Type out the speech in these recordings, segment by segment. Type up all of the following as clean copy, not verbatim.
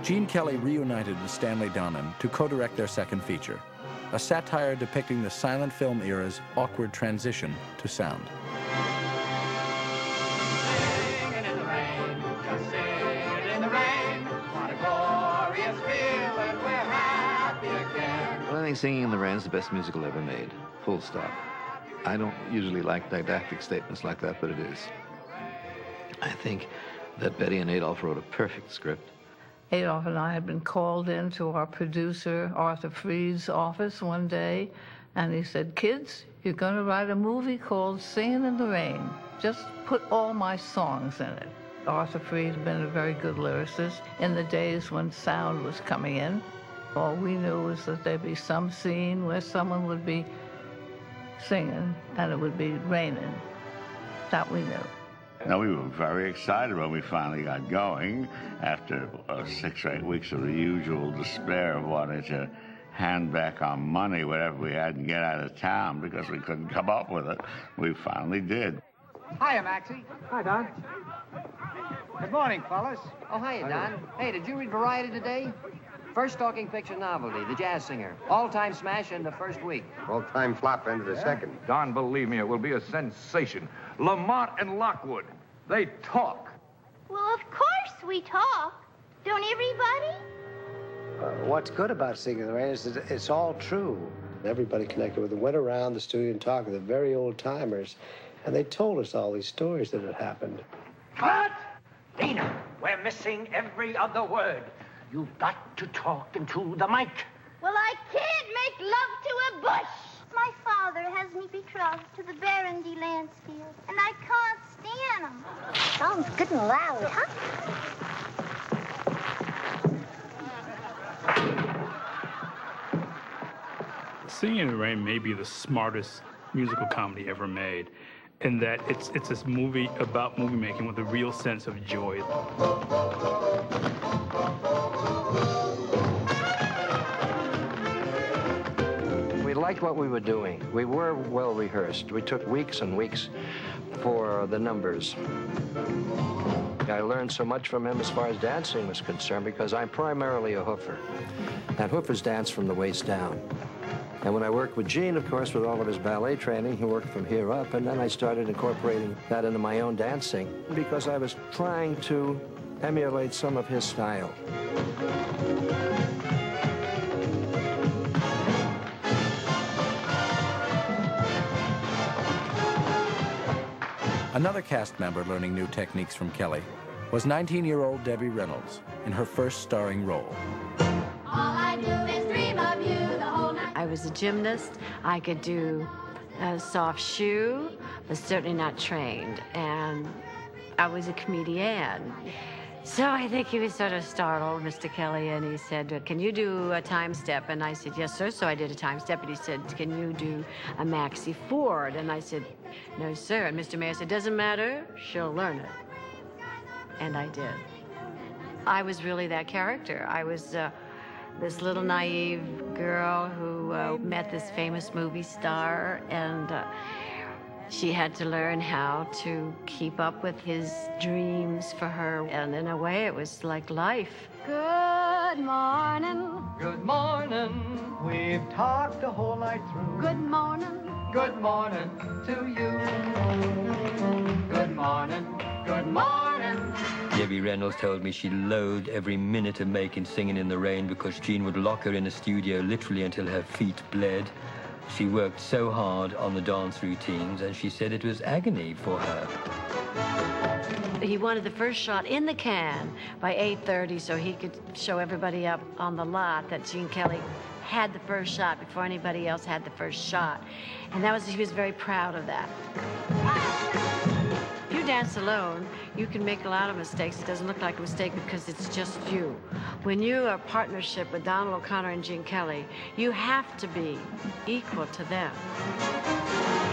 Gene Kelly reunited with Stanley Donen to co-direct their second feature, a satire depicting the silent film era's awkward transition to sound. Singing in the rain, just singing in the rain. What a glorious feeling, we're happy again. Well, I think Singing in the Rain is the best musical ever made, full stop. I don't usually like didactic statements like that, but it is. I think that Betty and Adolph wrote a perfect script. Adolph and I had been called into our producer, Arthur Freed's office one day, and he said, "Kids, you're going to write a movie called Singing in the Rain. Just put all my songs in it." Arthur Freed had been a very good lyricist in the days when sound was coming in. All we knew was that there'd be some scene where someone would be singing and it would be raining. That we knew. Now, we were very excited when we finally got going after 6 or 8 weeks of the usual despair of wanting to hand back our money, whatever we had, and get out of town because we couldn't come up with it. We finally did. Hiya, Maxie. Hi, Don. Good morning, fellas. Oh, hiya, Don. Hey, did you read Variety today? First talking picture novelty, The Jazz Singer. All-time smash in the first week. All-time flop into the second. Don, believe me, it will be a sensation. Lamont and Lockwood, they talk. Well, of course we talk. Don't everybody? What's good about Singing in the Rain is that it's all true. Everybody connected with it went around the studio and talked to the very old-timers, and they told us all these stories that had happened. Cut! Lena, we're missing every other word. You've got to talk into the mic. Well, I can't make love to a bush. My father has me betrothed to the Baron de Lansfield, and I can't stand him. Sounds good and loud, huh? Singing in the Rain may be the smartest musical comedy ever made, in that it's this movie about movie making with a real sense of joy. We liked what we were doing. We were well rehearsed. We took weeks and weeks for the numbers. I learned so much from him as far as dancing was concerned because I'm primarily a hoofer. And hoofers dance from the waist down. And when I worked with Gene, of course, with all of his ballet training, he worked from here up, and then I started incorporating that into my own dancing because I was trying to emulate some of his style. Another cast member learning new techniques from Kelly was 19-year-old Debbie Reynolds in her first starring role. All I do is dream of you the whole night. I was a gymnast. I could do a soft shoe, but certainly not trained. And I was a comedian. So I think he was sort of startled, Mr. Kelly, and he said, "Can you do a time step?" And I said, "Yes, sir." So I did a time step, and he said, "Can you do a maxi forward?" And I said, "No, sir." And Mr. Mayor said, "Doesn't matter, she'll learn it." And I did. I was really that character. I was this little naive girl who met this famous movie star, and she had to learn how to keep up with his dreams for her. And in a way, it was like life. Good morning. Good morning. We've talked the whole night through. Good morning. Good morning to you. Good morning. Good morning. Debbie Reynolds told me she loathed every minute of making Singing in the Rain because Gene would lock her in a studio literally until her feet bled. She worked so hard on the dance routines, and she said it was agony for her. He wanted the first shot in the can by 8:30 so he could show everybody up on the lot that Gene Kelly had the first shot before anybody else had the first shot. And he was very proud of that. If you dance alone, you can make a lot of mistakes. It doesn't look like a mistake because it's just you. When you are a partnership with Donald O'Connor and Gene Kelly, you have to be equal to them.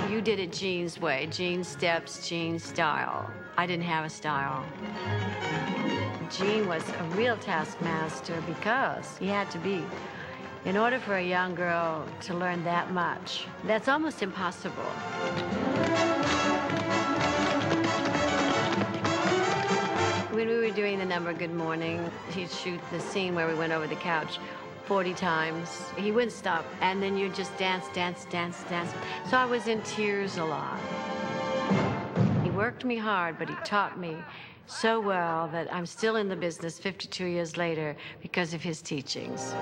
You did it Gene's way, Gene's steps, Gene's style. I didn't have a style. Gene was a real taskmaster because he had to be. In order for a young girl to learn that much, that's almost impossible. When we were doing the number Good Morning, he'd shoot the scene where we went over the couch 40 times. He wouldn't stop. And then you just dance, dance, dance, dance. So I was in tears a lot. He worked me hard, but he taught me so well that I'm still in the business 52 years later because of his teachings.